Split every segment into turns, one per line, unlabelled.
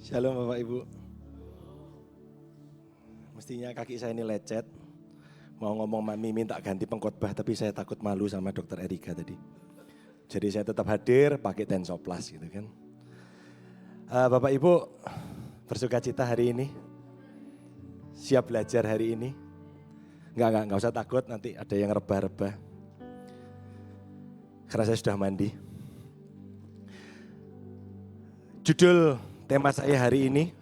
Shalom Bapak Ibu. Mestinya kaki saya ini lecet. Mau ngomong Mami minta ganti pengkhotbah, tapi saya takut malu sama Dokter Erika tadi. Jadi saya tetap hadir pakai Tensoblas gitu kan. Bapak Ibu bersuka cita hari ini? Siap belajar hari ini? Enggak usah takut, nanti ada yang rebah-rebah. Karena saya sudah mandi. Judul tema saya hari ini,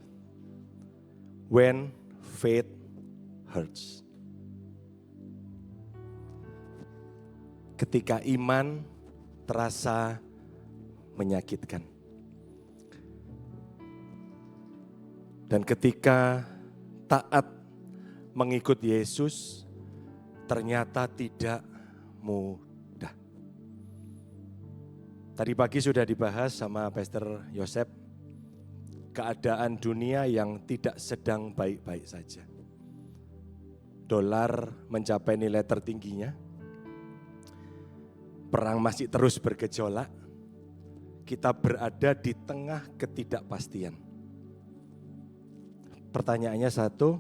When Faith Hurts. Ketika iman terasa menyakitkan. Dan ketika taat mengikut Yesus ternyata tidak mudah. Tadi pagi sudah dibahas sama Pastor Yosep, keadaan dunia yang tidak sedang baik-baik saja. Dolar mencapai nilai tertingginya, perang masih terus bergejolak, kita berada di tengah ketidakpastian. Pertanyaannya satu,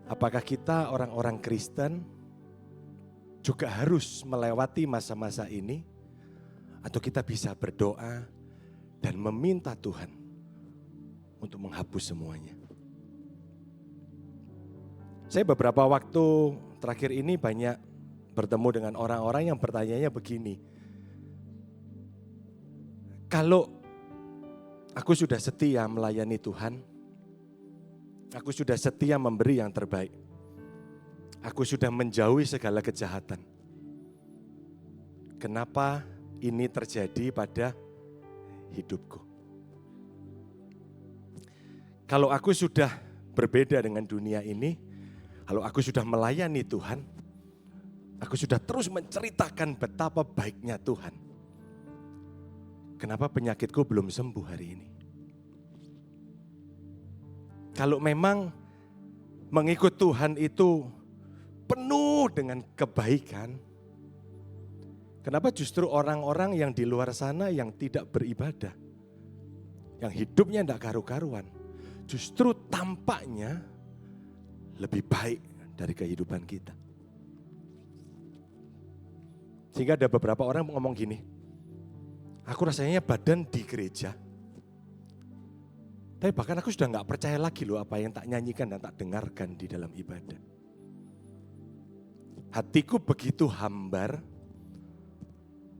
apakah kita orang-orang Kristen juga harus melewati masa-masa ini, atau kita bisa berdoa dan meminta Tuhan untuk menghapus semuanya? Saya beberapa waktu terakhir ini banyak bertemu dengan orang-orang yang bertanya begini, kalau aku sudah setia melayani Tuhan, aku sudah setia memberi yang terbaik, aku sudah menjauhi segala kejahatan, kenapa ini terjadi pada hidupku? Kalau aku sudah berbeda dengan dunia ini, kalau aku sudah melayani Tuhan, aku sudah terus menceritakan betapa baiknya Tuhan, kenapa penyakitku belum sembuh hari ini? Kalau memang mengikut Tuhan itu penuh dengan kebaikan, kenapa justru orang-orang yang di luar sana yang tidak beribadah, yang hidupnya tidak karu-karuan, justru tampaknya lebih baik dari kehidupan kita? Sehingga ada beberapa orang ngomong gini, aku rasanya badan di gereja, tapi bahkan aku sudah gak percaya lagi loh apa yang tak nyanyikan dan tak dengarkan di dalam ibadah. Hatiku begitu hambar,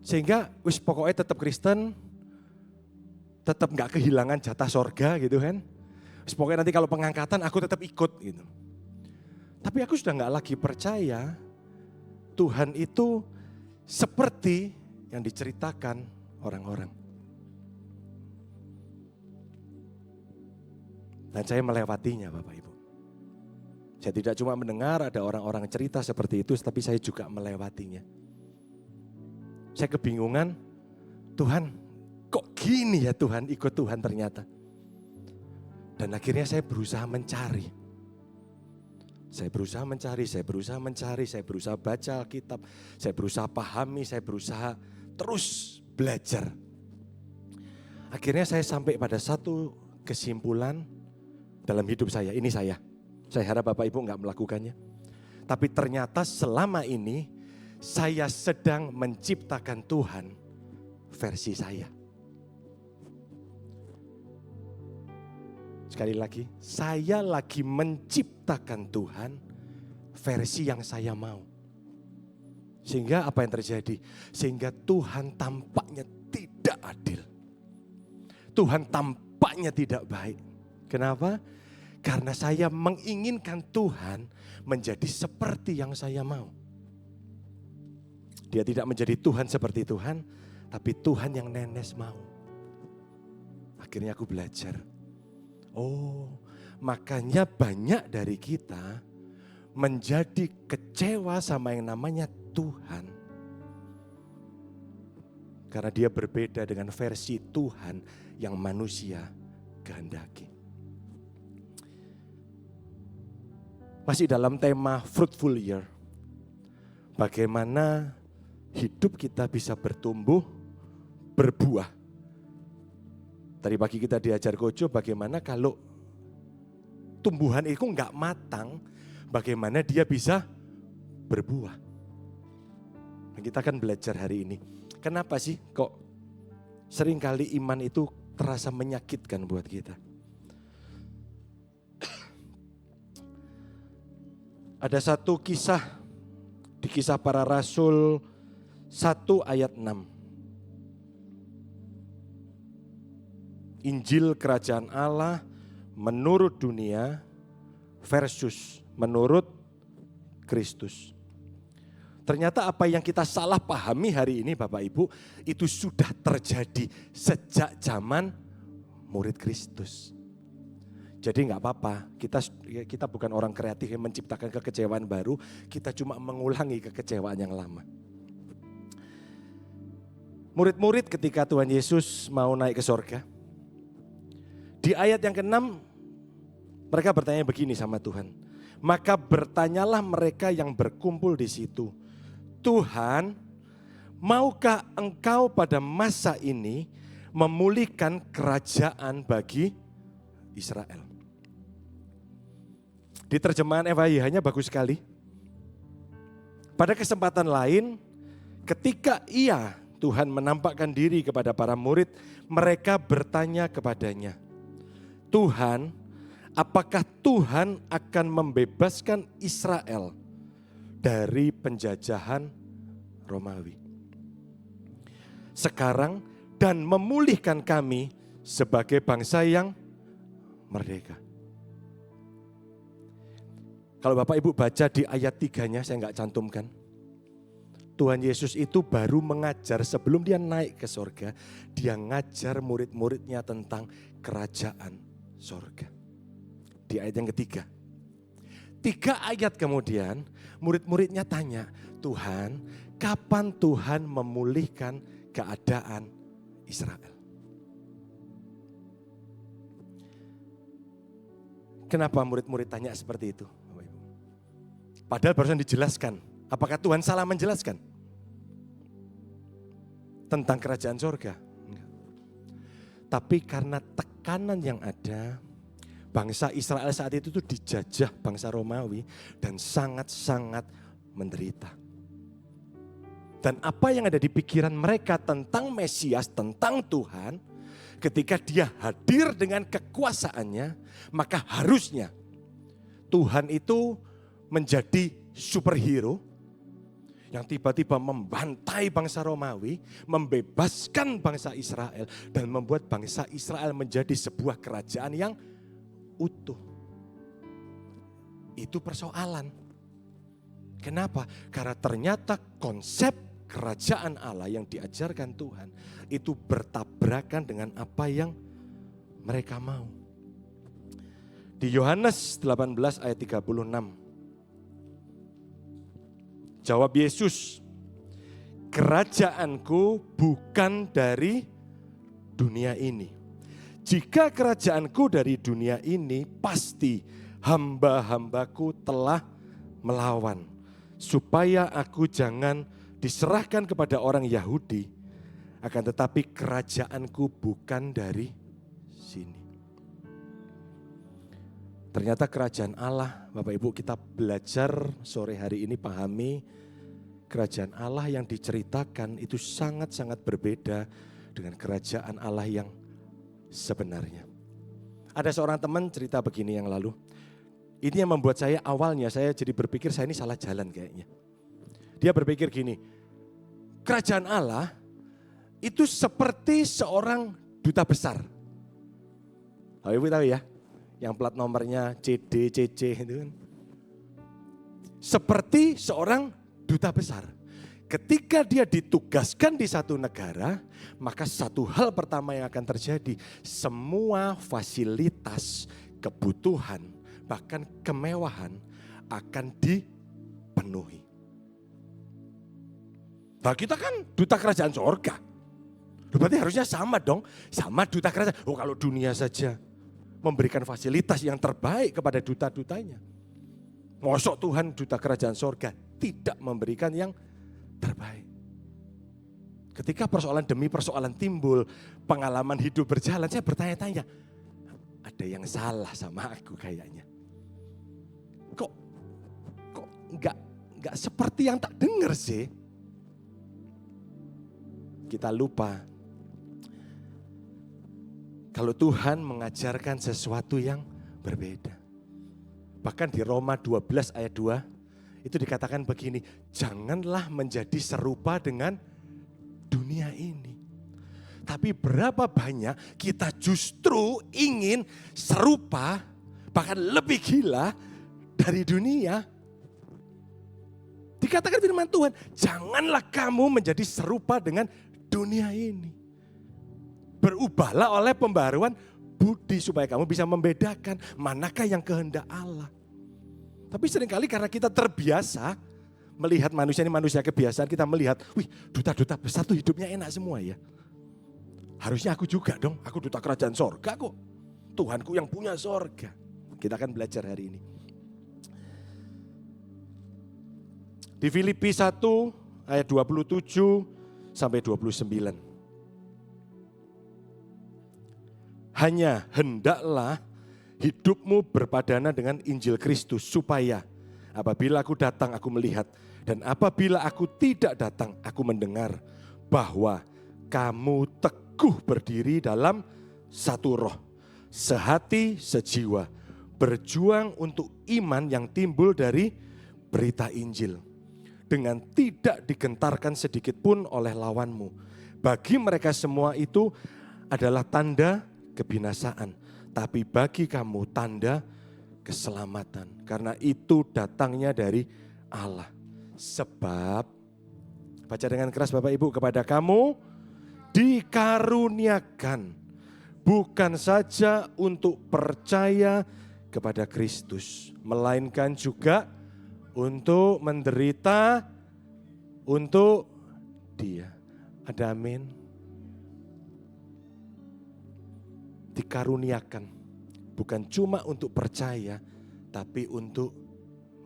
sehingga wis pokoknya tetap Kristen, tetap gak kehilangan jatah sorga gitu kan. Wis pokoknya nanti kalau pengangkatan aku tetap ikut gitu. Tapi aku sudah gak lagi percaya Tuhan itu seperti yang diceritakan orang-orang. Dan saya melewatinya Bapak Ibu. Saya tidak cuma mendengar ada orang-orang cerita seperti itu, tapi saya juga melewatinya. Saya kebingungan, Tuhan kok gini ya Tuhan, ikut Tuhan ternyata. Dan akhirnya saya berusaha mencari. Saya berusaha baca Alkitab, saya berusaha pahami, saya berusaha terus belajar. Akhirnya saya sampai pada satu kesimpulan dalam hidup saya, ini saya harap Bapak Ibu enggak melakukannya. Tapi ternyata selama ini saya sedang menciptakan Tuhan versi saya. Sekali lagi, saya lagi menciptakan Tuhan versi yang saya mau. Sehingga apa yang terjadi? Sehingga Tuhan tampaknya tidak adil. Tuhan tampaknya tidak baik. Kenapa? Karena saya menginginkan Tuhan menjadi seperti yang saya mau. Dia tidak menjadi Tuhan seperti Tuhan, tapi Tuhan yang Nenes mau. Akhirnya aku belajar. Oh, makanya banyak dari kita menjadi kecewa sama yang namanya Tuhan. Karena dia berbeda dengan versi Tuhan yang manusia kehendaki. Masih dalam tema fruitful year. Bagaimana hidup kita bisa bertumbuh, berbuah, Tadi pagi kita diajar Kojo bagaimana kalau tumbuhan itu enggak matang, bagaimana dia bisa berbuah. Dan kita akan belajar hari ini. Kenapa sih kok seringkali iman itu terasa menyakitkan buat kita? Ada satu kisah di Kisah Para Rasul 1 ayat 6. Injil Kerajaan Allah menurut dunia versus menurut Kristus. Ternyata apa yang kita salah pahami hari ini Bapak Ibu, itu sudah terjadi sejak zaman murid Kristus. Jadi enggak apa-apa, kita bukan orang kreatif yang menciptakan kekecewaan baru, kita cuma mengulangi kekecewaan yang lama. Murid-murid ketika Tuhan Yesus mau naik ke sorga, di ayat yang ke-6 mereka bertanya begini sama Tuhan. Maka bertanyalah mereka yang berkumpul di situ, Tuhan, maukah Engkau pada masa ini memulihkan kerajaan bagi Israel? Di terjemahan FHIH-nya bagus sekali. Pada kesempatan lain, ketika Tuhan menampakkan diri kepada para murid, mereka bertanya kepadanya, Tuhan, apakah Tuhan akan membebaskan Israel dari penjajahan Romawi sekarang dan memulihkan kami sebagai bangsa yang merdeka? Kalau Bapak Ibu baca di ayat 3-nya, saya enggak cantumkan. Tuhan Yesus itu baru mengajar sebelum dia naik ke sorga, dia ngajar murid-muridnya tentang kerajaan sorga. Di ayat yang ketiga. 3 ayat kemudian murid-muridnya tanya, Tuhan, kapan Tuhan memulihkan keadaan Israel? Kenapa murid-murid tanya seperti itu? Padahal barusan dijelaskan. Apakah Tuhan salah menjelaskan tentang kerajaan sorga? Enggak. Tapi karena tekanan yang ada, bangsa Israel saat itu tuh dijajah bangsa Romawi dan sangat-sangat menderita. Dan apa yang ada di pikiran mereka tentang Mesias, tentang Tuhan, ketika dia hadir dengan kekuasaannya, maka harusnya Tuhan itu menjadi superhero yang tiba-tiba membantai bangsa Romawi, membebaskan bangsa Israel, dan membuat bangsa Israel menjadi sebuah kerajaan yang utuh. Itu persoalan. Kenapa? Karena ternyata konsep kerajaan Allah yang diajarkan Tuhan itu bertabrakan dengan apa yang mereka mau. Di Yohanes 18 ayat 36. Jawab Yesus, kerajaanku bukan dari dunia ini. Jika kerajaanku dari dunia ini, pasti hamba-hambaku telah melawan. Supaya aku jangan diserahkan kepada orang Yahudi. Akan tetapi kerajaanku bukan dari sini. Ternyata kerajaan Allah, Bapak Ibu, kita belajar sore hari ini pahami kerajaan Allah yang diceritakan itu sangat-sangat berbeda dengan kerajaan Allah yang sebenarnya. Ada seorang teman cerita begini yang lalu. Ini yang membuat saya awalnya saya jadi berpikir saya ini salah jalan kayaknya. Dia berpikir gini, kerajaan Allah itu seperti seorang duta besar. Bapak Ibu tahu ya? Yang plat nomornya CD, CC itu kan. Seperti seorang duta besar. Ketika dia ditugaskan di satu negara, maka satu hal pertama yang akan terjadi, semua fasilitas, kebutuhan, bahkan kemewahan akan dipenuhi. Nah kita kan duta kerajaan sorga. Berarti harusnya sama dong, sama duta kerajaan. Oh kalau dunia saja memberikan fasilitas yang terbaik kepada duta-dutanya. Mosok Tuhan duta kerajaan sorga tidak memberikan yang terbaik. Ketika persoalan demi persoalan timbul, pengalaman hidup berjalan, saya bertanya-tanya, ada yang salah sama aku kayaknya. Kok enggak seperti yang tak dengar sih? Kita lupa kalau Tuhan mengajarkan sesuatu yang berbeda. Bahkan di Roma 12 ayat 2 itu dikatakan begini, janganlah menjadi serupa dengan dunia ini. Tapi berapa banyak kita justru ingin serupa, bahkan lebih gila dari dunia. Dikatakan firman Tuhan, janganlah kamu menjadi serupa dengan dunia ini. Berubahlah oleh pembaruan budi supaya kamu bisa membedakan manakah yang kehendak Allah. Tapi seringkali karena kita terbiasa melihat manusia ini manusia kebiasaan, kita melihat, wih duta-duta besar tuh hidupnya enak semua ya. Harusnya aku juga dong, aku duta kerajaan sorga kok. Tuhanku yang punya sorga. Kita akan belajar hari ini. Di Filipi 1 ayat 27 sampai 29. Hanya hendaklah hidupmu berpadana dengan Injil Kristus supaya apabila aku datang aku melihat dan apabila aku tidak datang aku mendengar bahwa kamu teguh berdiri dalam satu roh, sehati sejiwa, berjuang untuk iman yang timbul dari berita Injil dengan tidak digentarkan sedikit pun oleh lawanmu. Bagi mereka semua itu adalah tanda kebinasaan, tapi bagi kamu tanda keselamatan. Karena itu datangnya dari Allah. Sebab, baca dengan keras Bapak Ibu, kepada kamu dikaruniakan bukan saja untuk percaya kepada Kristus, melainkan juga untuk menderita untuk Dia. Ada amin. Dikaruniakan bukan cuma untuk percaya, tapi untuk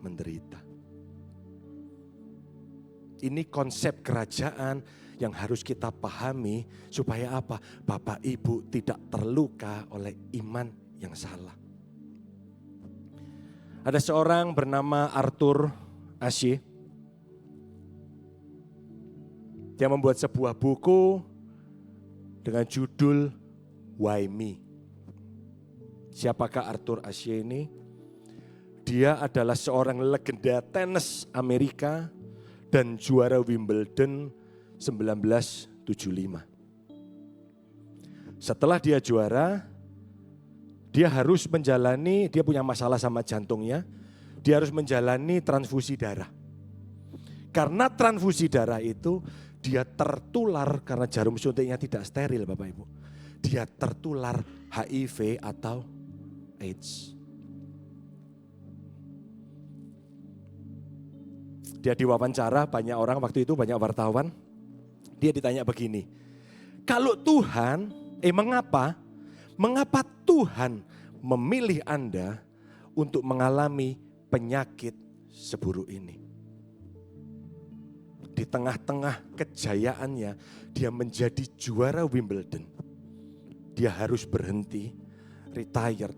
menderita. Ini konsep kerajaan yang harus kita pahami supaya apa? Bapak Ibu tidak terluka oleh iman yang salah. Ada seorang bernama Arthur Ashe. Dia membuat sebuah buku dengan judul Why Me? Siapakah Arthur Ashe ini? Dia adalah seorang legenda tenis Amerika dan juara Wimbledon 1975. Setelah dia juara, dia harus menjalani, dia punya masalah sama jantungnya, dia harus menjalani transfusi darah. Karena transfusi darah itu dia tertular karena jarum suntiknya tidak steril Bapak Ibu. Dia tertular HIV atau AIDS. Dia diwawancara, banyak orang waktu itu, banyak wartawan. Dia ditanya begini, kalau Tuhan, mengapa Tuhan memilih Anda untuk mengalami penyakit seburuk ini? Di tengah-tengah kejayaannya, dia menjadi juara Wimbledon. Dia harus berhenti, retired.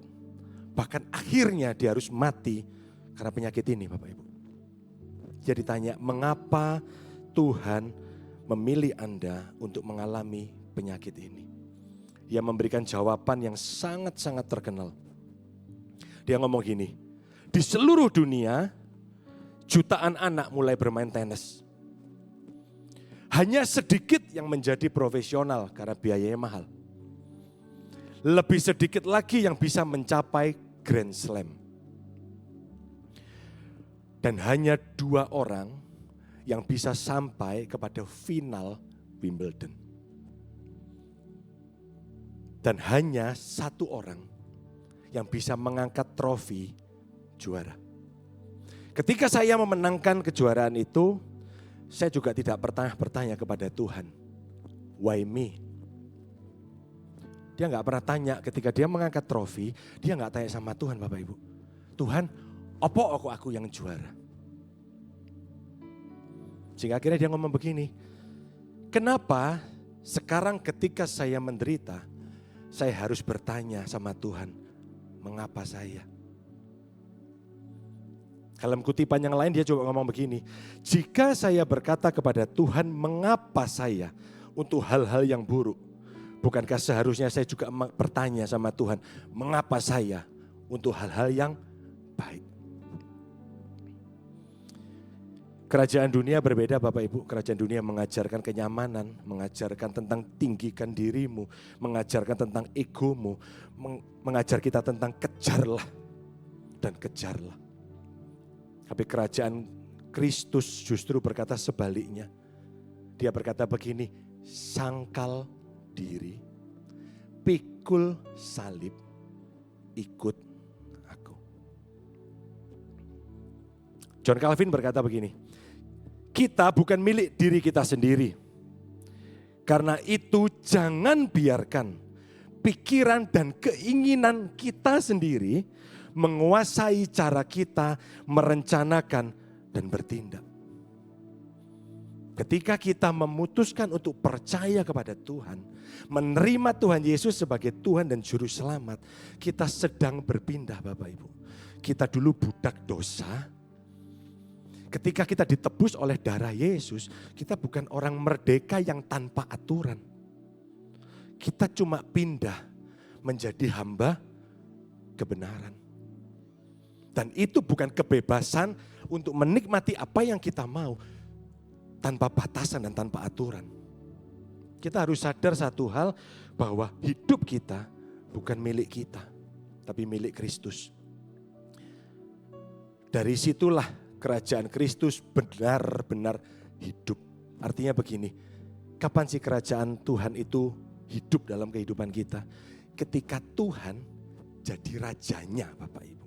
Bahkan akhirnya dia harus mati karena penyakit ini Bapak Ibu. Dia ditanya, mengapa Tuhan memilih Anda untuk mengalami penyakit ini? Dia memberikan jawaban yang sangat-sangat terkenal. Dia ngomong gini, di seluruh dunia jutaan anak mulai bermain tenis. Hanya sedikit yang menjadi profesional karena biayanya mahal. Lebih sedikit lagi yang bisa mencapai Grand Slam. Dan hanya 2 orang yang bisa sampai kepada final Wimbledon. Dan hanya 1 orang yang bisa mengangkat trofi juara. Ketika saya memenangkan kejuaraan itu, saya juga tidak pernah bertanya kepada Tuhan, why me? Dia gak pernah tanya ketika dia mengangkat trofi, dia gak tanya sama Tuhan Bapak Ibu. Tuhan, apa aku yang juara? Sehingga akhirnya dia ngomong begini, Kenapa sekarang ketika saya menderita, saya harus bertanya sama Tuhan, mengapa saya? Dalam kutipan yang lain dia juga ngomong begini, jika saya berkata kepada Tuhan, mengapa saya untuk hal-hal yang buruk, bukankah seharusnya saya juga bertanya sama Tuhan, mengapa saya untuk hal-hal yang baik? Kerajaan dunia berbeda Bapak Ibu. Kerajaan dunia mengajarkan kenyamanan, mengajarkan tentang tinggikan dirimu, mengajarkan tentang egomu, mengajar kita tentang kejarlah dan kejarlah. Tapi kerajaan Kristus justru berkata sebaliknya. Dia berkata begini, sangkal diri, pikul salib, ikut aku. John Calvin berkata begini, kita bukan milik diri kita sendiri. Karena itu jangan biarkan pikiran dan keinginan kita sendiri menguasai cara kita merencanakan dan bertindak. Ketika kita memutuskan untuk percaya kepada Tuhan, menerima Tuhan Yesus sebagai Tuhan dan Juru Selamat, kita sedang berpindah Bapak Ibu. Kita dulu budak dosa. Ketika kita ditebus oleh darah Yesus, kita bukan orang merdeka yang tanpa aturan. Kita cuma pindah menjadi hamba kebenaran. Dan itu bukan kebebasan untuk menikmati apa yang kita mau tanpa batasan dan tanpa aturan. Kita harus sadar satu hal, bahwa hidup kita bukan milik kita, tapi milik Kristus. Dari situlah kerajaan Kristus benar-benar hidup. Artinya begini, kapan sih kerajaan Tuhan itu hidup dalam kehidupan kita? Ketika Tuhan jadi rajanya Bapak Ibu.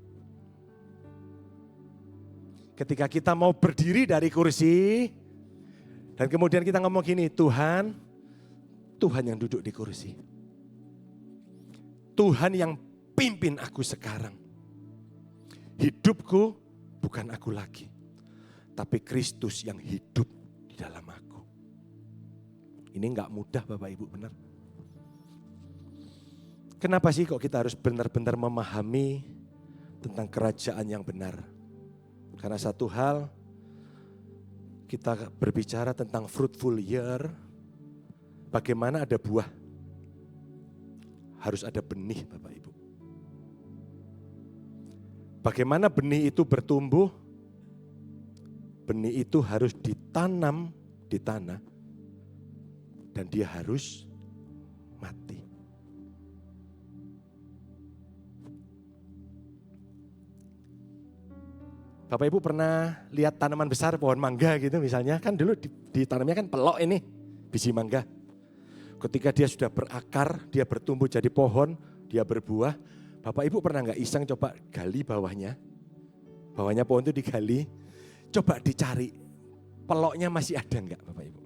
Ketika kita mau berdiri dari kursi, dan kemudian kita ngomong gini, Tuhan yang duduk di kursi. Tuhan yang pimpin aku sekarang. Hidupku bukan aku lagi, tapi Kristus yang hidup di dalam aku. Ini enggak mudah Bapak Ibu, benar. Kenapa sih kok kita harus benar-benar memahami tentang kerajaan yang benar? Karena satu hal, kita berbicara tentang fruitful year, bagaimana ada buah, harus ada benih Bapak Ibu. Bagaimana benih itu bertumbuh? Benih itu harus ditanam di tanah dan dia harus mati. Bapak Ibu pernah lihat tanaman besar pohon mangga gitu misalnya, kan dulu ditanamnya kan pelok ini, biji mangga. Ketika dia sudah berakar, dia bertumbuh jadi pohon, dia berbuah. Bapak Ibu pernah nggak iseng coba gali bawahnya? Bawahnya pohon itu digali, coba dicari peloknya masih ada nggak Bapak Ibu?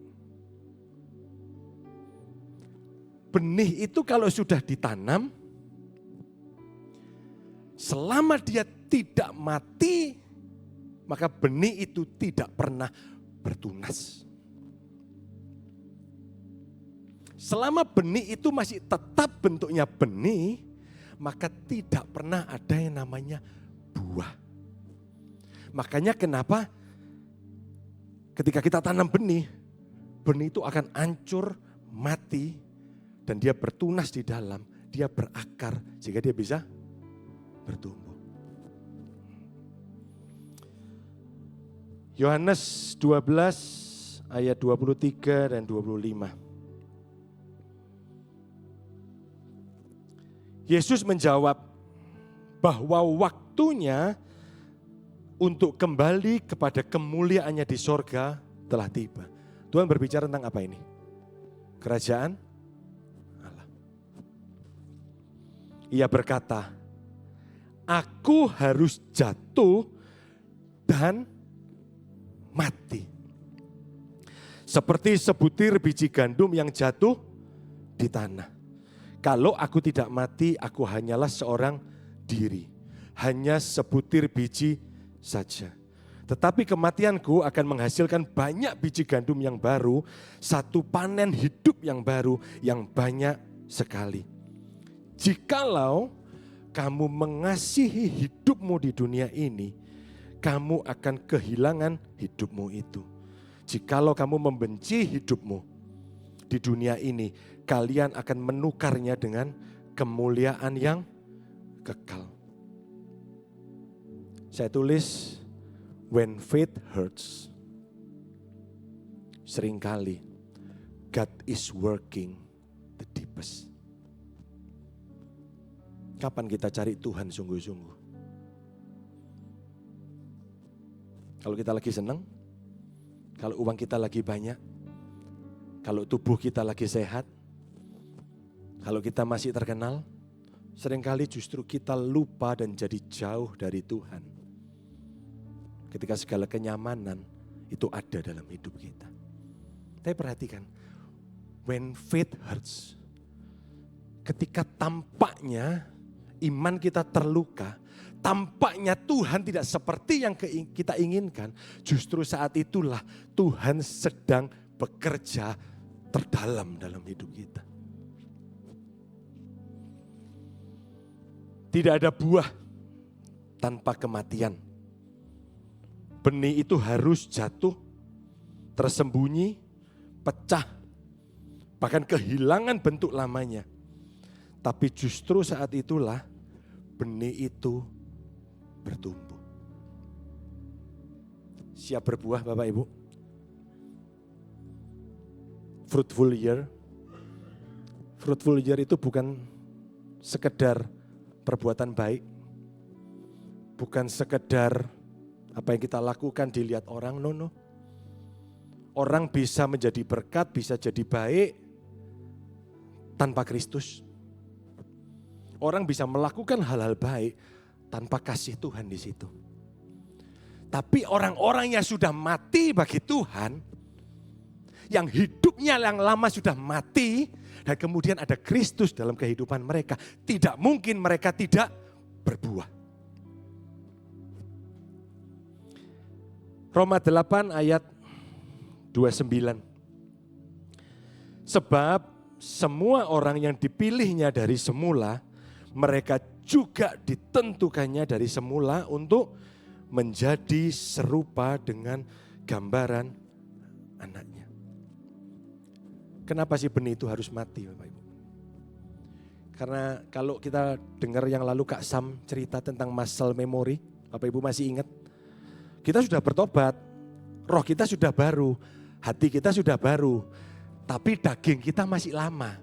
Benih itu kalau sudah ditanam, selama dia tidak mati, maka benih itu tidak pernah bertunas. Selama benih itu masih tetap bentuknya benih, maka tidak pernah ada yang namanya buah. Makanya kenapa ketika kita tanam benih, benih itu akan hancur, mati, dan dia bertunas di dalam, dia berakar sehingga dia bisa bertumbuh. Yohanes 12 ayat 23 dan 25. Yesus menjawab bahwa waktunya untuk kembali kepada kemuliaannya di sorga telah tiba. Tuhan berbicara tentang apa ini? Kerajaan Allah. Ia berkata, aku harus jatuh dan mati. Seperti sebutir biji gandum yang jatuh di tanah. Kalau aku tidak mati, aku hanyalah seorang diri. Hanya sebutir biji saja. Tetapi kematianku akan menghasilkan banyak biji gandum yang baru, satu panen hidup yang baru yang banyak sekali. Jikalau kamu mengasihi hidupmu di dunia ini, kamu akan kehilangan hidupmu itu. Jikalau kamu membenci hidupmu di dunia ini, kalian akan menukarnya dengan kemuliaan yang kekal. Saya tulis, when faith hurts, seringkali God is working the deepest. Kapan kita cari Tuhan sungguh-sungguh? Kalau kita lagi senang, kalau uang kita lagi banyak, kalau tubuh kita lagi sehat, kalau kita masih terkenal, seringkali justru kita lupa dan jadi jauh dari Tuhan. Ketika segala kenyamanan itu ada dalam hidup kita. Tapi perhatikan, when faith hurts, ketika tampaknya iman kita terluka, tampaknya Tuhan tidak seperti yang kita inginkan, justru saat itulah Tuhan sedang bekerja terdalam dalam hidup kita. Tidak ada buah tanpa kematian. Benih itu harus jatuh, tersembunyi, pecah, bahkan kehilangan bentuk lamanya. Tapi justru saat itulah benih itu bertumbuh. Siap berbuah Bapak Ibu? Fruitful year. Fruitful year itu bukan sekedar perbuatan baik. Bukan sekedar apa yang kita lakukan dilihat orang, no. Orang bisa menjadi berkat, bisa jadi baik tanpa Kristus. Orang bisa melakukan hal-hal baik tanpa kasih Tuhan di situ. Tapi orang-orang yang sudah mati bagi Tuhan, yang hidupnya yang lama sudah mati, dan kemudian ada Kristus dalam kehidupan mereka, tidak mungkin mereka tidak berbuah. Roma 8 ayat 29. Sebab semua orang yang dipilihnya dari semula, mereka juga ditentukannya dari semula untuk menjadi serupa dengan gambaran anaknya. Kenapa sih benih itu harus mati Bapak Ibu? Karena kalau kita dengar yang lalu Kak Sam cerita tentang muscle memory, Bapak Ibu masih ingat? Kita sudah bertobat, roh kita sudah baru, hati kita sudah baru, tapi daging kita masih lama.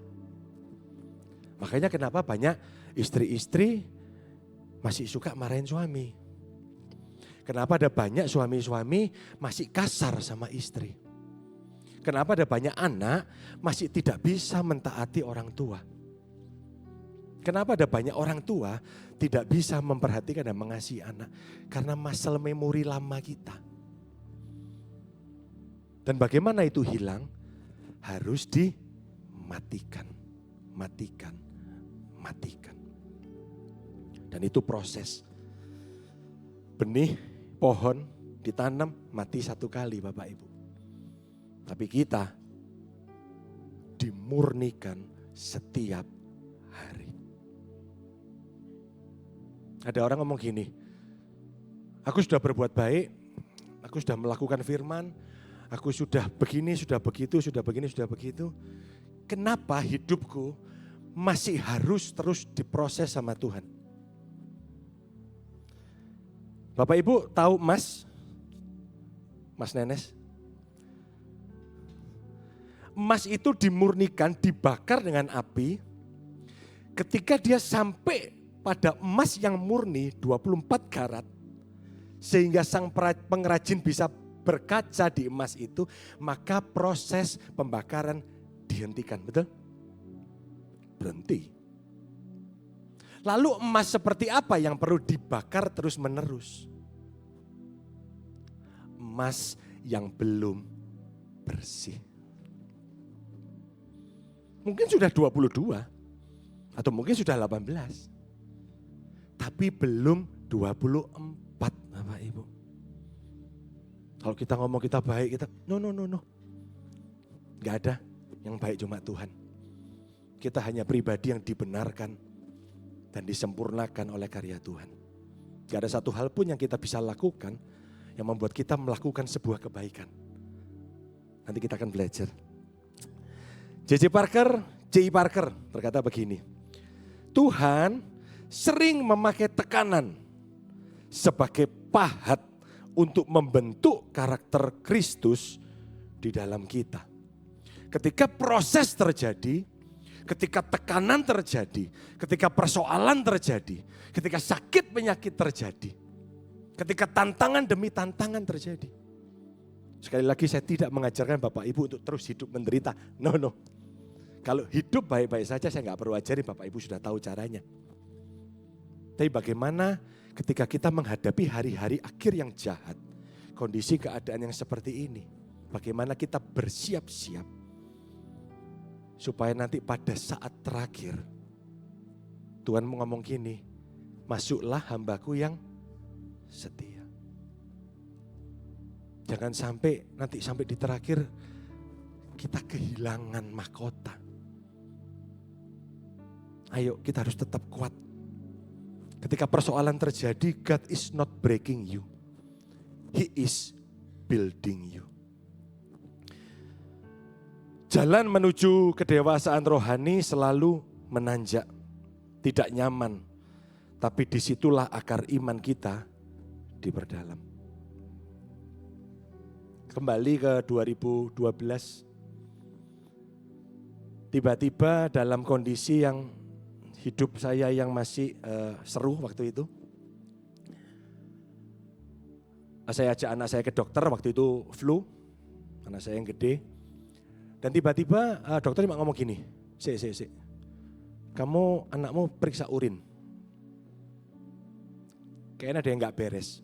Makanya kenapa banyak istri-istri masih suka marahin suami. Kenapa ada banyak suami-suami masih kasar sama istri. Kenapa ada banyak anak masih tidak bisa mentaati orang tua. Kenapa ada banyak orang tua tidak bisa memperhatikan dan mengasihi anak. Karena muscle memory lama kita. Dan bagaimana itu hilang? Harus dimatikan. Matikan. Dan itu proses. Benih, pohon ditanam, mati satu kali Bapak Ibu. Tapi kita dimurnikan setiap hari. Ada orang ngomong gini, aku sudah berbuat baik, aku sudah melakukan firman, aku sudah begini, sudah begitu, sudah begini, sudah begitu. Kenapa hidupku masih harus terus diproses sama Tuhan? Bapak Ibu tahu Mas Nenes? Emas itu dimurnikan, dibakar dengan api. Ketika dia sampai pada emas yang murni 24 karat, sehingga sang pengrajin bisa berkaca di emas itu, maka proses pembakaran dihentikan, betul? Berhenti. Lalu emas seperti apa yang perlu dibakar terus menerus? Emas yang belum bersih. Mungkin sudah 22 atau mungkin sudah 18. Tapi belum 24 Bapak Ibu. Kalau kita ngomong kita baik, kita no. Gak ada yang baik cuma Tuhan. Kita hanya pribadi yang dibenarkan dan disempurnakan oleh karya Tuhan. Gak ada satu hal pun yang kita bisa lakukan yang membuat kita melakukan sebuah kebaikan. Nanti kita akan belajar. J.I. Parker berkata begini, Tuhan sering memakai tekanan sebagai pahat untuk membentuk karakter Kristus di dalam kita. Ketika proses terjadi, ketika tekanan terjadi, ketika persoalan terjadi, ketika sakit penyakit terjadi, ketika tantangan demi tantangan terjadi. Sekali lagi saya tidak mengajarkan Bapak Ibu untuk terus hidup menderita. No. Kalau hidup baik-baik saja saya gak perlu ajarin, Bapak Ibu sudah tahu caranya. Tapi bagaimana ketika kita menghadapi hari-hari akhir yang jahat, kondisi keadaan yang seperti ini, bagaimana kita bersiap-siap supaya nanti pada saat terakhir Tuhan ngomong gini, masuklah hambaku yang setia. Jangan sampai nanti sampai di terakhir kita kehilangan mahkota. Ayo kita harus tetap kuat. Ketika persoalan terjadi, God is not breaking you. He is building you. Jalan menuju kedewasaan rohani selalu menanjak, tidak nyaman. Tapi disitulah akar iman kita diperdalam. Kembali ke 2012, tiba-tiba dalam kondisi yang hidup saya yang masih seru waktu itu. Saya ajak anak saya ke dokter, waktu itu flu, anak saya yang gede. Dan tiba-tiba dokter cuma ngomong gini, Sik. Kamu anakmu periksa urin. Kayaknya ada yang gak beres.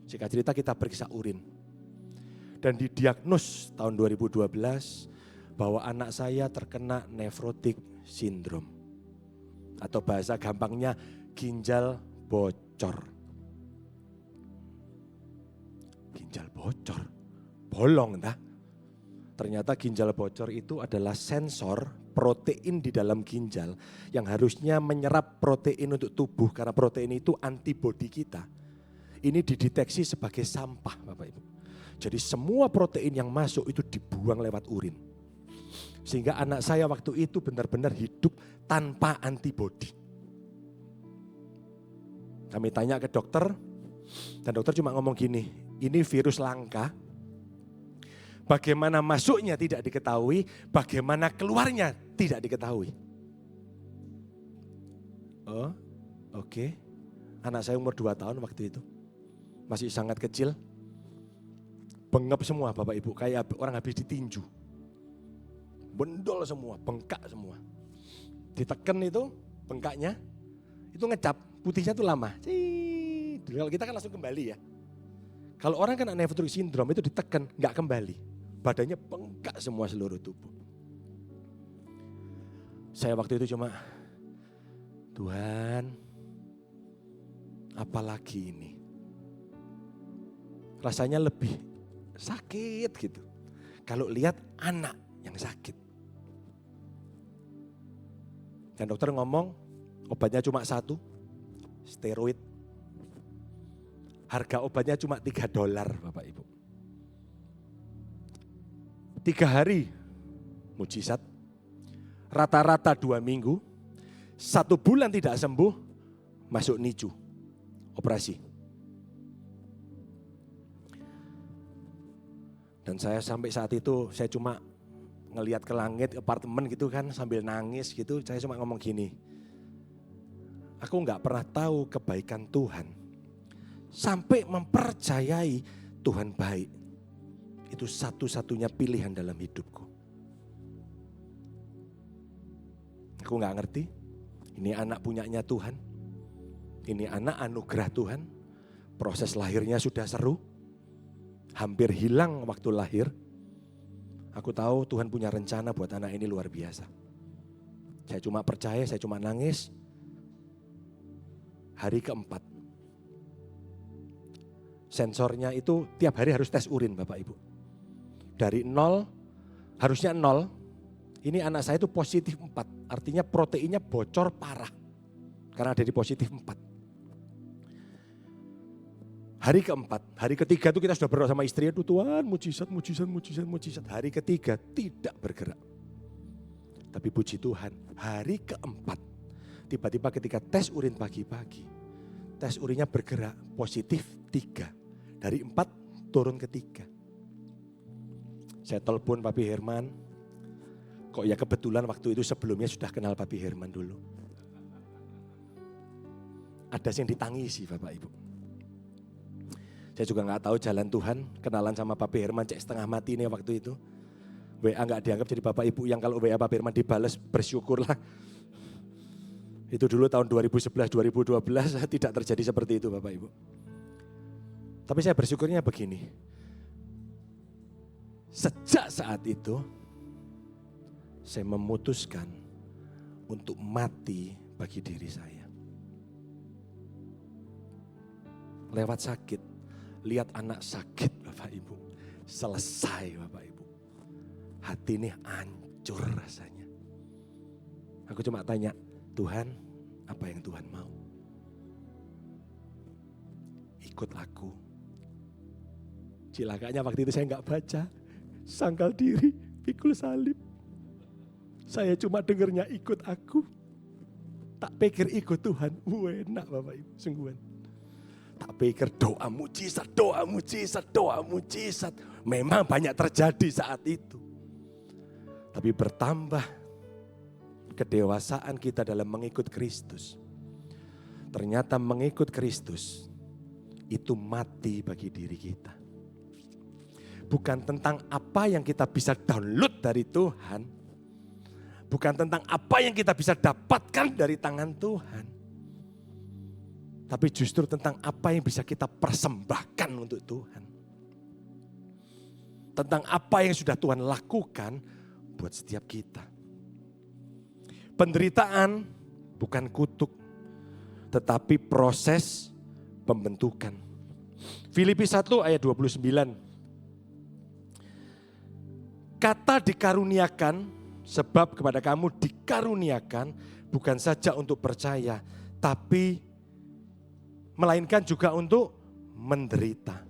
Singkat cerita kita periksa urin. Dan didiagnos tahun 2012 bahwa anak saya terkena nephrotic syndrome. Atau bahasa gampangnya ginjal bocor. Ginjal bocor, bolong entah. Ternyata ginjal bocor itu adalah sensor protein di dalam ginjal yang harusnya menyerap protein untuk tubuh karena protein itu antibodi kita. Ini dideteksi sebagai sampah Bapak Ibu. Jadi semua protein yang masuk itu dibuang lewat urin. Sehingga anak saya waktu itu benar-benar hidup tanpa antibodi. Kami tanya ke dokter dan dokter cuma ngomong gini, ini virus langka. Bagaimana masuknya tidak diketahui, bagaimana keluarnya tidak diketahui. Oh, oke. Anak saya umur 2 tahun waktu itu. Masih sangat kecil. Bengep semua Bapak Ibu, kayak orang habis ditinju. Bendol semua, bengkak semua. Ditekan itu bengkaknya, itu ngecap, putihnya tuh lama. Kalau kita kan langsung kembali ya. Kalau orang kena nephrotic syndrome itu ditekan, nggak kembali. Badannya bengkak semua seluruh tubuh. Saya waktu itu cuma, Tuhan, apalagi ini? Rasanya lebih sakit gitu. Kalau lihat anak yang sakit. Dan dokter ngomong, obatnya cuma 1, steroid. Harga obatnya cuma $3 Bapak Ibu. 3 hari, mujizat. Rata-rata 2 minggu, 1 bulan tidak sembuh, masuk NICU, operasi. Dan saya sampai saat itu, saya cuma ngelihat ke langit, apartemen gitu kan, sambil nangis gitu, saya cuma ngomong gini, aku gak pernah tahu kebaikan Tuhan, sampai mempercayai Tuhan baik. Itu satu-satunya pilihan dalam hidupku. Aku gak ngerti, ini anak punyanya Tuhan, ini anak anugerah Tuhan, proses lahirnya sudah seru, hampir hilang waktu lahir. Aku tahu Tuhan punya rencana buat anak ini luar biasa. Saya cuma percaya, saya cuma nangis. Hari keempat, sensornya itu tiap hari harus tes urin Bapak Ibu. Dari 0, harusnya 0, ini anak saya itu positif 4. Artinya proteinnya bocor parah. Karena ada di positif 4. Hari keempat, hari ketiga itu kita sudah berdoa sama istri, aduh Tuhan mujizat. Hari ketiga tidak bergerak. Tapi puji Tuhan, hari keempat, tiba-tiba ketika tes urin pagi-pagi, tes urinnya bergerak, positif 3. Dari 4 turun ke 3. Saya telepon Papi Herman, kok ya kebetulan waktu itu sebelumnya sudah kenal Papi Herman dulu. Ada yang ditangisi Bapak Ibu. Saya juga gak tahu jalan Tuhan, kenalan sama Papi Herman cek setengah mati nih waktu itu. WA gak dianggap jadi Bapak Ibu yang kalau WA Papi Herman dibales bersyukurlah. Itu dulu tahun 2011-2012 tidak terjadi seperti itu Bapak Ibu. Tapi saya bersyukurnya begini. Sejak saat itu saya memutuskan untuk mati bagi diri saya. Lewat sakit, lihat anak sakit Bapak Ibu. Selesai Bapak Ibu. Hati ini hancur rasanya. Aku cuma tanya, Tuhan apa yang Tuhan mau? Ikut aku. Cilakanya waktu itu saya enggak baca. Sangkal diri, pikul salib. Saya cuma dengernya ikut aku. Tak pikir ikut Tuhan. Enak Bapak Ibu, sungguhan. Tak pikir doa mujizat. Memang banyak terjadi saat itu. Tapi bertambah kedewasaan kita dalam mengikut Kristus. Ternyata mengikut Kristus itu mati bagi diri kita. Bukan tentang apa yang kita bisa download dari Tuhan. Bukan tentang apa yang kita bisa dapatkan dari tangan Tuhan. Tapi justru tentang apa yang bisa kita persembahkan untuk Tuhan. Tentang apa yang sudah Tuhan lakukan buat setiap kita. Penderitaan bukan kutuk, tetapi proses pembentukan. Filipi 1 ayat 29. Kata dikaruniakan, sebab kepada kamu dikaruniakan bukan saja untuk percaya, tapi melainkan juga untuk menderita.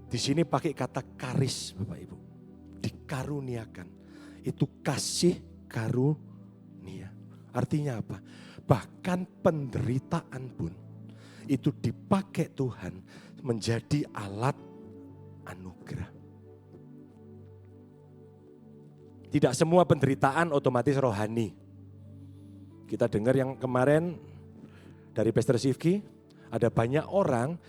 Di sini pakai kata karis Bapak Ibu. Dikaruniakan. Itu kasih karunia. Artinya apa? Bahkan penderitaan pun itu dipakai Tuhan menjadi alat anugerah. Tidak semua penderitaan otomatis rohani. Kita dengar yang kemarin dari Pastor Sifki, ada banyak orang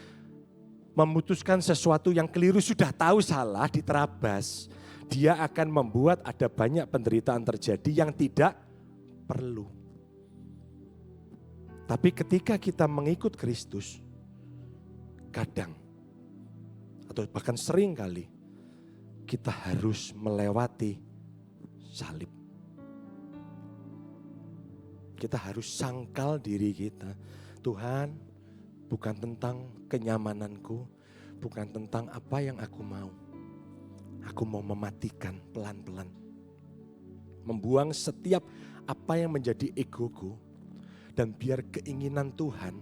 memutuskan sesuatu yang keliru, sudah tahu salah, diterabas. Dia akan membuat ada banyak penderitaan terjadi yang tidak perlu. Tapi ketika kita mengikut Kristus, kadang atau bahkan sering kali kita harus melewati salib. Kita harus sangkal diri kita. Tuhan, bukan tentang kenyamananku, bukan tentang apa yang aku mau. Aku mau mematikan pelan-pelan. Membuang setiap apa yang menjadi egoku. Dan biar keinginan Tuhan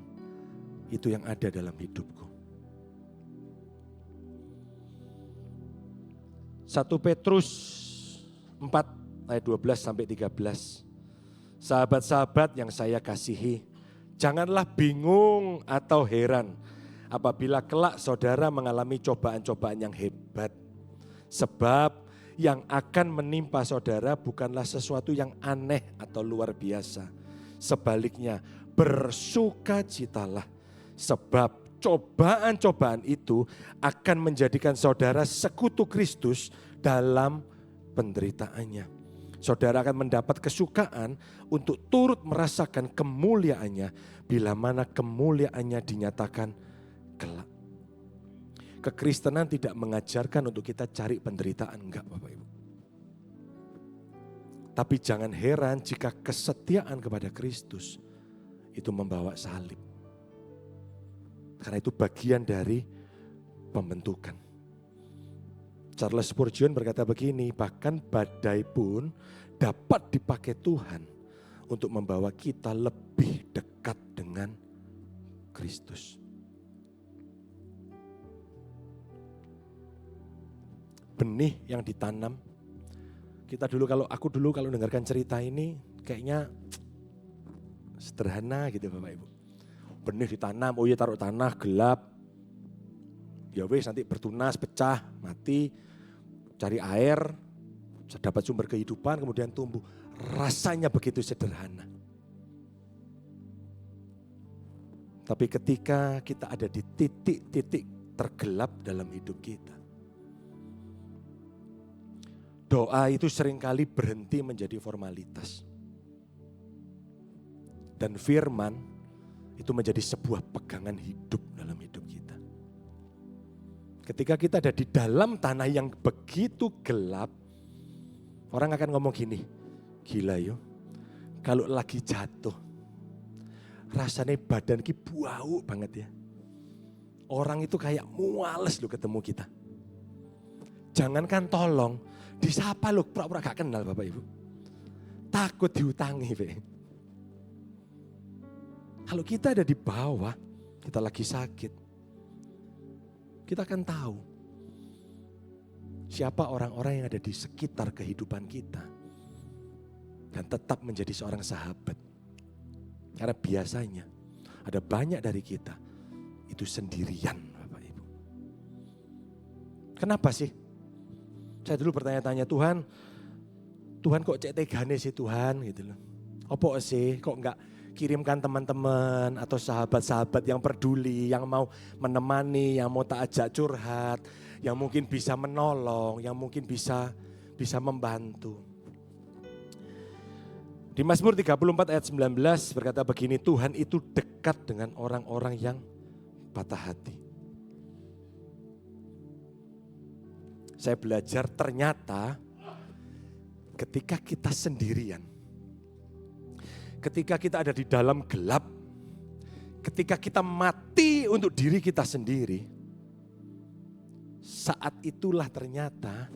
itu yang ada dalam hidupku. 1 Petrus 4 ayat 12 sampai 13. Sahabat-sahabat yang saya kasihi, janganlah bingung atau heran apabila kelak saudara mengalami cobaan-cobaan yang hebat. Sebab yang akan menimpa saudara bukanlah sesuatu yang aneh atau luar biasa. Sebaliknya, bersukacitalah sebab cobaan-cobaan itu akan menjadikan saudara sekutu Kristus dalam penderitaannya. Saudara akan mendapat kesukaan untuk turut merasakan kemuliaannya bila mana kemuliaannya dinyatakan kelak. Kekristenan tidak mengajarkan untuk kita cari penderitaan, enggak Bapak Ibu. Tapi jangan heran jika kesetiaan kepada Kristus itu membawa salib. Karena itu bagian dari pembentukan. Charles Spurgeon berkata begini, bahkan badai pun dapat dipakai Tuhan untuk membawa kita lebih dekat dengan Kristus. Benih yang ditanam, aku dulu kalau dengarkan cerita ini kayaknya sederhana gitu Bapak Ibu. Benih ditanam, oh iya taruh tanah gelap, ya wes nanti bertunas, pecah, mati, cari air, dapat sumber kehidupan, kemudian tumbuh. Rasanya begitu sederhana. Tapi ketika kita ada di titik-titik tergelap dalam hidup kita, doa itu seringkali berhenti menjadi formalitas. Dan firman itu menjadi sebuah pegangan hidup dalam hidup kita. Ketika kita ada di dalam tanah yang begitu gelap, orang akan ngomong gini, gila yo, kalau lagi jatuh, rasanya badan ki bau banget ya. Orang itu kayak muales lo ketemu kita. Jangankan tolong, disapa lo pura-pura gak kenal Bapak Ibu. Takut diutangi. Kalau kita ada di bawah, kita lagi sakit, kita akan tahu siapa orang-orang yang ada di sekitar kehidupan kita. Dan tetap menjadi seorang sahabat. Karena biasanya ada banyak dari kita itu sendirian Bapak Ibu. Kenapa sih? Saya dulu bertanya-tanya, Tuhan kok cek tegane sih Tuhan gitu loh. Apa sih kok enggak kirimkan teman-teman atau sahabat-sahabat yang peduli, yang mau menemani, yang mau tak ajak curhat, yang mungkin bisa menolong, yang mungkin bisa membantu. Di Mazmur 34 ayat 19 berkata begini, Tuhan itu dekat dengan orang-orang yang patah hati. Saya belajar ternyata ketika kita sendirian, ketika kita ada di dalam gelap, ketika kita mati untuk diri kita sendiri, saat itulah ternyata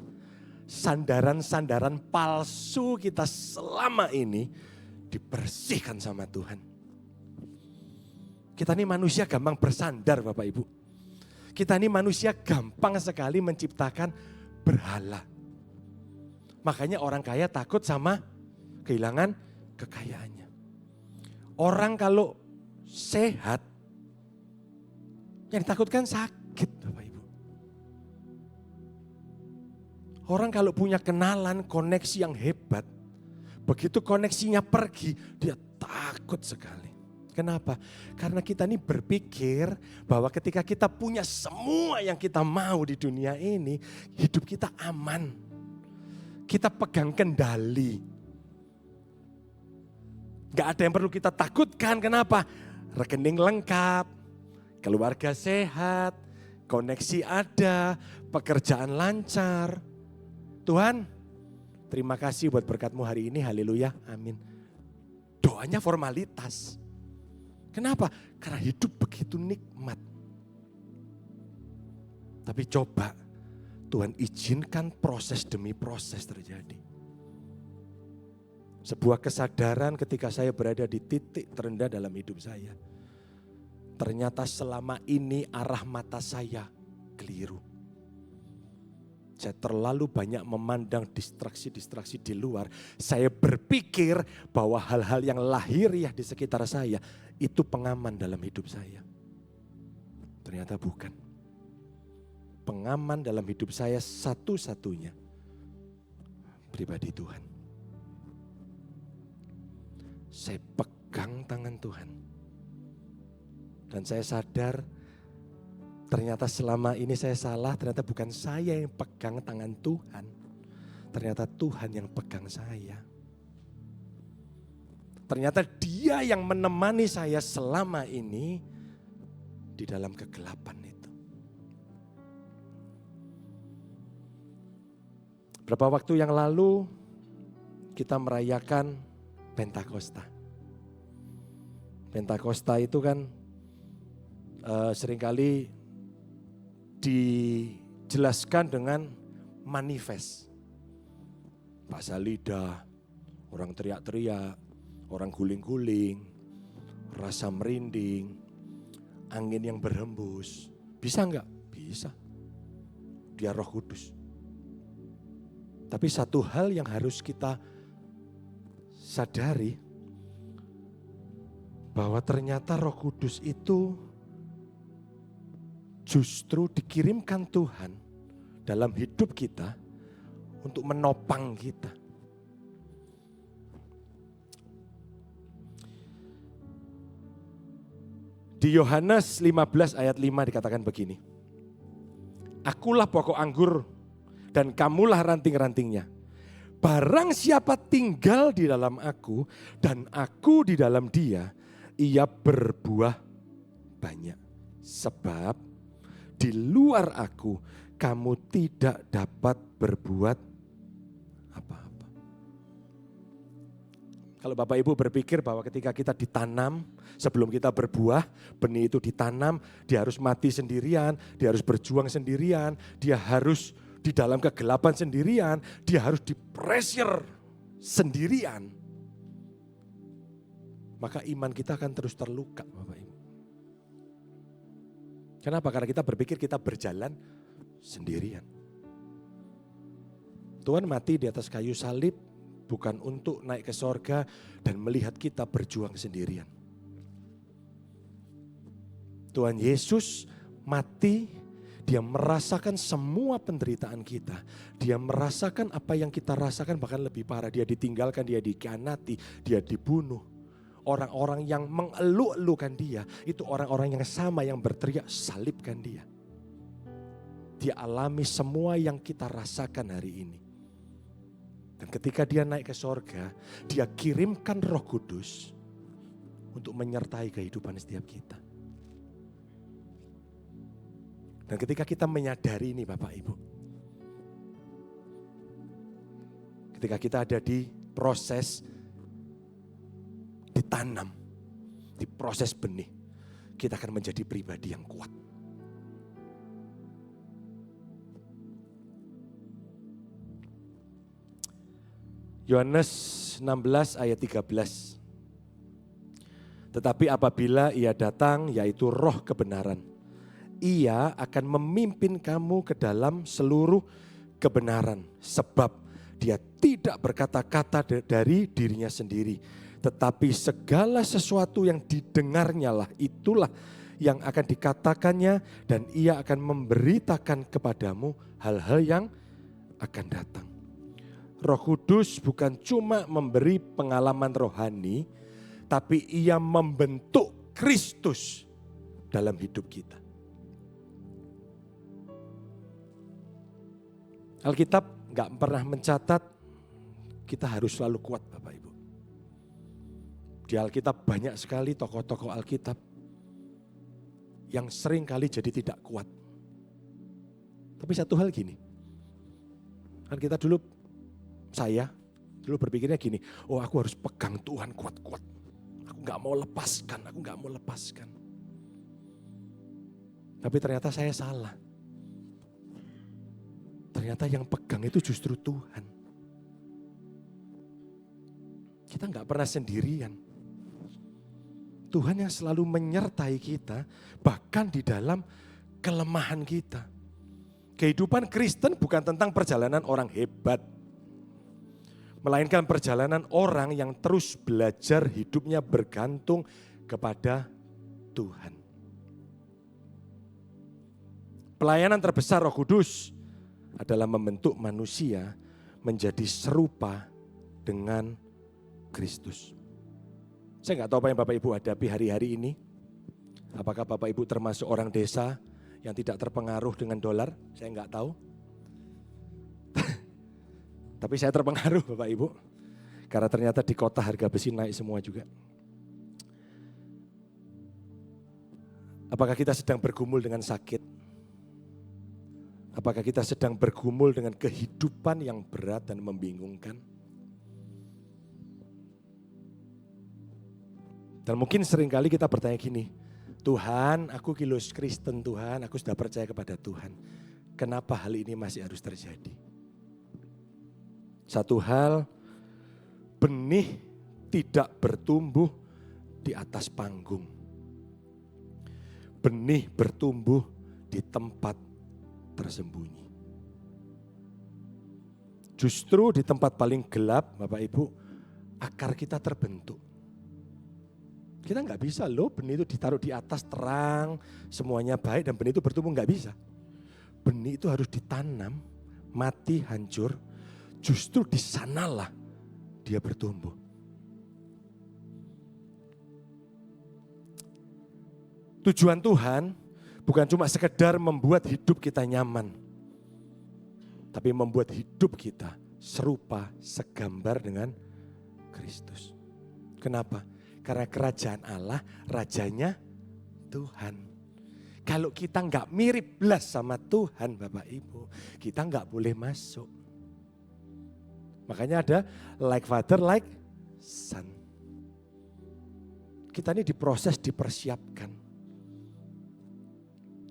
sandaran-sandaran palsu kita selama ini dibersihkan sama Tuhan. Kita ini manusia gampang bersandar Bapak Ibu. Kita ini manusia gampang sekali menciptakan berhala. Makanya orang kaya takut sama kehilangan kekayaannya. Orang kalau sehat, yang ditakutkan sakit Bapak Ibu. Orang kalau punya kenalan, koneksi yang hebat, begitu koneksinya pergi, dia takut sekali. Kenapa? Karena kita ini berpikir bahwa ketika kita punya semua yang kita mau di dunia ini, hidup kita aman. Kita pegang kendali. Gak ada yang perlu kita takutkan, kenapa? Rekening lengkap, keluarga sehat, koneksi ada, pekerjaan lancar. Tuhan, terima kasih buat berkat-Mu hari ini, haleluya, amin. Doanya formalitas. Kenapa? Karena hidup begitu nikmat. Tapi coba Tuhan izinkan proses demi proses terjadi. Sebuah kesadaran ketika saya berada di titik terendah dalam hidup saya. Ternyata selama ini arah mata saya keliru. Saya terlalu banyak memandang distraksi-distraksi di luar. Saya berpikir bahwa hal-hal yang lahiriah di sekitar saya itu pengaman dalam hidup saya. Ternyata bukan. Pengaman dalam hidup saya satu-satunya pribadi Tuhan. Saya pegang tangan Tuhan. Dan saya sadar ternyata selama ini saya salah, ternyata bukan saya yang pegang tangan Tuhan. Ternyata Tuhan yang pegang saya. Ternyata Dia yang menemani saya selama ini di dalam kegelapan itu. Beberapa waktu yang lalu kita merayakan Pentakosta. Pentakosta itu kan seringkali dijelaskan dengan manifest. Bahasa lidah, orang teriak-teriak, orang guling-guling, rasa merinding, angin yang berhembus. Bisa enggak? Bisa. Dia Roh Kudus. Tapi satu hal yang harus kita sadari, bahwa ternyata Roh Kudus itu justru dikirimkan Tuhan dalam hidup kita untuk menopang kita. Di Yohanes 15 ayat 5 dikatakan begini. Akulah pokok anggur dan kamulah ranting-rantingnya. Barang siapa tinggal di dalam aku dan aku di dalam dia, ia berbuah banyak. Sebab di luar aku kamu tidak dapat berbuat apa-apa. Kalau Bapak Ibu berpikir bahwa ketika kita ditanam, sebelum kita berbuah, benih itu ditanam, dia harus mati sendirian, dia harus berjuang sendirian, dia harus di dalam kegelapan sendirian, dia harus di-pressure sendirian. Maka iman kita akan terus terluka, Bapak Ibu. Kenapa? Karena kita berpikir kita berjalan sendirian. Tuhan mati di atas kayu salib bukan untuk naik ke sorga dan melihat kita berjuang sendirian. Tuhan Yesus mati, dia merasakan semua penderitaan kita. Dia merasakan apa yang kita rasakan, bahkan lebih parah. Dia ditinggalkan, dia dikhianati, dia dibunuh. Orang-orang yang mengeluh-elukan dia, itu orang-orang yang sama yang berteriak salibkan dia. Dia alami semua yang kita rasakan hari ini. Dan ketika dia naik ke sorga, dia kirimkan Roh Kudus untuk menyertai kehidupan setiap kita. Dan ketika kita menyadari ini Bapak Ibu, ketika kita ada di proses ditanam, di proses benih, kita akan menjadi pribadi yang kuat. Yohanes 16 ayat 13. Tetapi apabila ia datang, yaitu Roh kebenaran, ia akan memimpin kamu ke dalam seluruh kebenaran. Sebab dia tidak berkata-kata dari dirinya sendiri, tetapi segala sesuatu yang didengarnya lah, itulah yang akan dikatakannya, dan ia akan memberitakan kepadamu hal-hal yang akan datang. Roh Kudus bukan cuma memberi pengalaman rohani, tapi ia membentuk Kristus dalam hidup kita. Alkitab gak pernah mencatat kita harus selalu kuat Bapak Ibu. Di Alkitab banyak sekali tokoh-tokoh Alkitab yang sering kali jadi tidak kuat. Tapi satu hal gini, kan kita saya dulu berpikirnya gini, oh aku harus pegang Tuhan kuat-kuat. Aku gak mau lepaskan. Tapi ternyata saya salah. Ternyata yang pegang itu justru Tuhan. Kita gak pernah sendirian. Tuhan yang selalu menyertai kita, bahkan di dalam kelemahan kita. Kehidupan Kristen bukan tentang perjalanan orang hebat, melainkan perjalanan orang yang terus belajar hidupnya bergantung kepada Tuhan. Pelayanan terbesar Roh Kudus adalah membentuk manusia menjadi serupa dengan Kristus. Saya nggak tahu apa yang Bapak Ibu hadapi hari-hari ini. Apakah Bapak Ibu termasuk orang desa yang tidak terpengaruh dengan dolar? Saya nggak tahu. Tapi saya terpengaruh Bapak Ibu. Karena ternyata di kota harga besi naik semua juga. Apakah kita sedang bergumul dengan sakit? Apakah kita sedang bergumul dengan kehidupan yang berat dan membingungkan? Dan mungkin seringkali kita bertanya gini, Tuhan, aku kilus Kristen Tuhan, aku sudah percaya kepada Tuhan. Kenapa hal ini masih harus terjadi? Satu hal, benih tidak bertumbuh di atas panggung. Benih bertumbuh di tempat tersembunyi. Justru di tempat paling gelap, Bapak Ibu, akar kita terbentuk. Kita nggak bisa loh benih itu ditaruh di atas terang, semuanya baik dan benih itu bertumbuh, nggak bisa. Benih itu harus ditanam, mati, hancur, justru di sanalah dia bertumbuh. Tujuan Tuhan bukan cuma sekedar membuat hidup kita nyaman, tapi membuat hidup kita serupa, segambar dengan Kristus. Kenapa? Karena kerajaan Allah, rajanya Tuhan. Kalau kita nggak mirip belas sama Tuhan Bapak Ibu, kita nggak boleh masuk. Makanya ada like father, like son. Kita ini diproses, dipersiapkan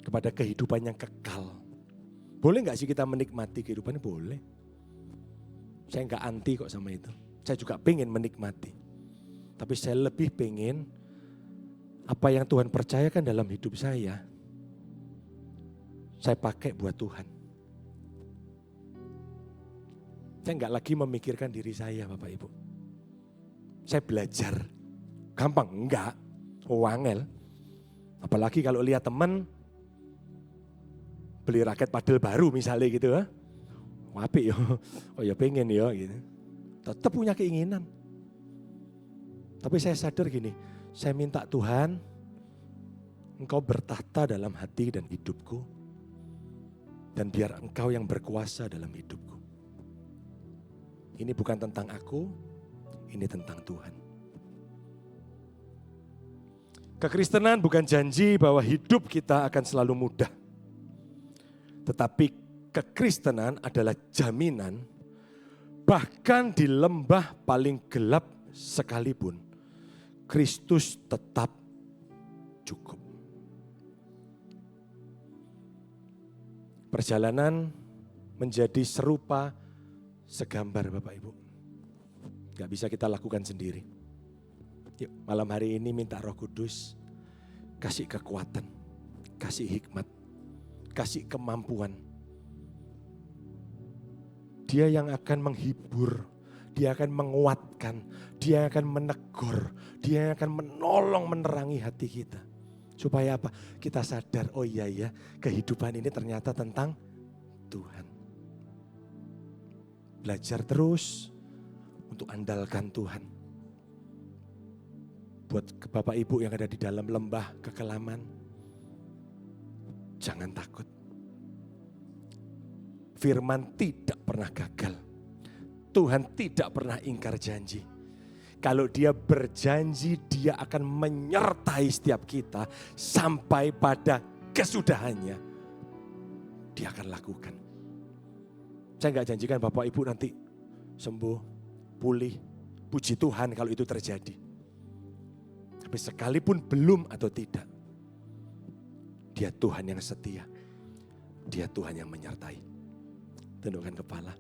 kepada kehidupan yang kekal. Boleh nggak sih kita menikmati kehidupan ini? Boleh. Saya nggak anti kok sama itu. Saya juga pengen menikmati. Tapi saya lebih pengen apa yang Tuhan percayakan dalam hidup saya pakai buat Tuhan. Saya nggak lagi memikirkan diri saya Bapak Ibu. Saya belajar. Gampang? Enggak. Wangel. Apalagi kalau lihat teman beli raket padel baru misalnya gitu. Apik ya. Oh ya pengen ya gitu. Tetap punya keinginan. Tapi saya sadar gini, saya minta Tuhan, Engkau bertahta dalam hati dan hidupku, dan biar Engkau yang berkuasa dalam hidupku. Ini bukan tentang aku, ini tentang Tuhan. Kekristenan bukan janji bahwa hidup kita akan selalu mudah. Tetapi kekristenan adalah jaminan, bahkan di lembah paling gelap sekalipun, Kristus tetap cukup. Perjalanan menjadi serupa, segambar Bapak Ibu. Gak bisa kita lakukan sendiri. Yuk malam hari ini minta Roh Kudus kasih kekuatan, kasih hikmat, kasih kemampuan. Dia yang akan menghibur, dia akan menguatkan, dia akan menegur, dia akan menolong menerangi hati kita. Supaya apa? Kita sadar, oh iya ya, kehidupan ini ternyata tentang Tuhan. Belajar terus untuk andalkan Tuhan. Buat Bapak Ibu yang ada di dalam lembah kekelaman, jangan takut. Firman tidak pernah gagal. Tuhan tidak pernah ingkar janji. Kalau dia berjanji, dia akan menyertai setiap kita sampai pada kesudahannya. Dia akan lakukan. Saya enggak janjikan Bapak Ibu nanti sembuh, pulih. Puji Tuhan kalau itu terjadi. Tapi sekalipun belum atau tidak, dia Tuhan yang setia. Dia Tuhan yang menyertai. Tundukkan kepala.